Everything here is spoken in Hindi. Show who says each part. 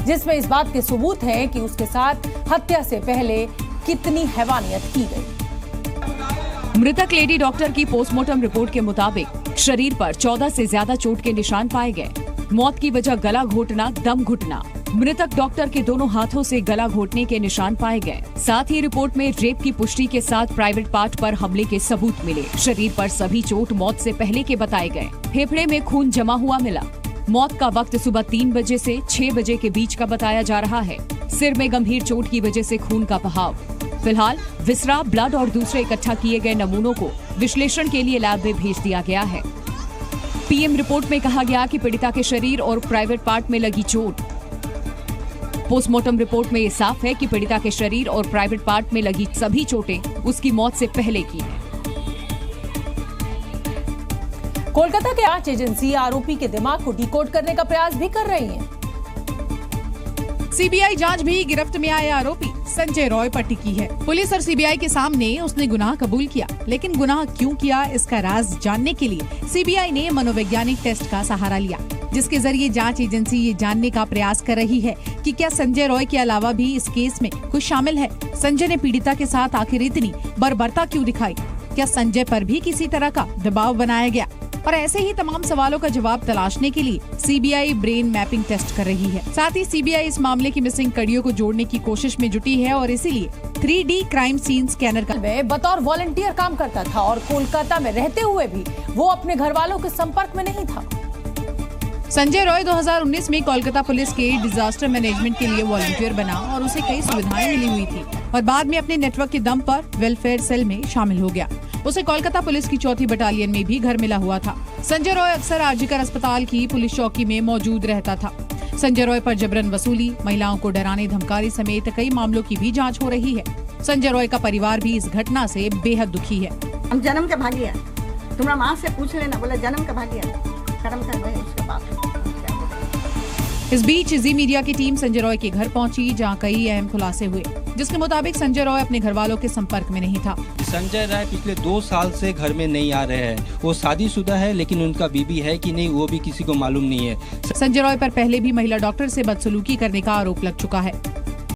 Speaker 1: जिसमें इस बात के सबूत हैं कि उसके साथ हत्या से पहले कितनी हैवानियत की गई।
Speaker 2: मृतक लेडी डॉक्टर की पोस्टमार्टम रिपोर्ट के मुताबिक शरीर पर 14 से ज्यादा चोट के निशान पाए गए। मौत की वजह गला घोटना, दम घुटना। मृतक डॉक्टर के दोनों हाथों से गला घोटने के निशान पाए गए। साथ ही रिपोर्ट में रेप की पुष्टि के साथ प्राइवेट पार्ट पर हमले के सबूत मिले। शरीर पर सभी चोट मौत से पहले के बताए गए। फेफड़े में खून जमा हुआ मिला। मौत का वक्त सुबह 3 बजे से 6 बजे के बीच का बताया जा रहा है। सिर में गंभीर चोट की वजह से खून का बहाव। फिलहाल विसरा, ब्लड और दूसरे इकट्ठा किए गए नमूनों को विश्लेषण के लिए लैब में भेज दिया गया है। पीएम रिपोर्ट में कहा गया कि पीड़िता के शरीर और प्राइवेट पार्ट में लगी चोट। पोस्टमार्टम रिपोर्ट में ये साफ है कि पीड़िता के शरीर और प्राइवेट पार्ट में लगी सभी चोटें उसकी मौत से पहले की हैं।
Speaker 1: कोलकाता की जांच एजेंसी आरोपी के दिमाग को डिकोड करने का प्रयास भी कर रही है।
Speaker 3: सीबीआई जांच भी गिरफ्त में आए आरोपी संजय रॉय पर टिकी है। पुलिस और सीबीआई के सामने उसने गुनाह कबूल किया, लेकिन गुनाह क्यों किया इसका राज जानने के लिए सीबीआई ने मनोवैज्ञानिक टेस्ट का सहारा लिया, जिसके जरिए जांच एजेंसी ये जानने का प्रयास कर रही है कि क्या संजय रॉय के अलावा भी इस केस में कुछ शामिल है। संजय ने पीड़िता के साथ आखिर इतनी बर्बरता क्यों दिखाई? क्या संजय पर भी किसी तरह का दबाव बनाया गया? और ऐसे ही तमाम सवालों का जवाब तलाशने के लिए सीबीआई ब्रेन मैपिंग टेस्ट कर रही है। साथ ही सीबीआई इस मामले की मिसिंग कड़ियों को जोड़ने की कोशिश में जुटी है और इसीलिए 3D क्राइम सीन स्कैनर का
Speaker 1: बतौर वॉलंटियर काम करता था और कोलकाता में रहते हुए भी वो अपने घर वालों के संपर्क में नहीं था।
Speaker 3: संजय रॉय 2019 में कोलकाता पुलिस के डिजास्टर मैनेजमेंट के लिए वॉलंटियर बना और उसे कई सुविधाएं मिली हुई थी और बाद में अपने नेटवर्क के दम पर वेलफेयर सेल में शामिल हो गया। उसे कोलकाता पुलिस की 4th बटालियन में भी घर मिला हुआ था। संजय रॉय अक्सर आरजीकर अस्पताल की पुलिस चौकी में मौजूद रहता था। संजय रॉय पर जबरन वसूली, महिलाओं को डराने धमकाने समेत कई मामलों की भी जांच हो रही है। संजय रॉय का परिवार भी इस घटना से बेहद दुखी है।
Speaker 4: हम जन्म के भागी है, तुम्हारा माँ से पूछ लेना, बोला जन्म के भागी है, कर्म कर रहे उसके बाप।
Speaker 3: इस बीच जी मीडिया की टीम संजय रॉय के घर पहुंची, जहां कई अहम खुलासे हुए, जिसके मुताबिक संजय रॉय अपने घर वालों के संपर्क में नहीं था।
Speaker 5: संजय रॉय पिछले 2 साल से घर में नहीं आ रहे हैं। वो शादीशुदा है, लेकिन उनका बीबी है कि नहीं वो भी किसी को मालूम नहीं है।
Speaker 3: संजय रॉय पर पहले भी महिला डॉक्टर से बदसलूकी करने का आरोप लग चुका है।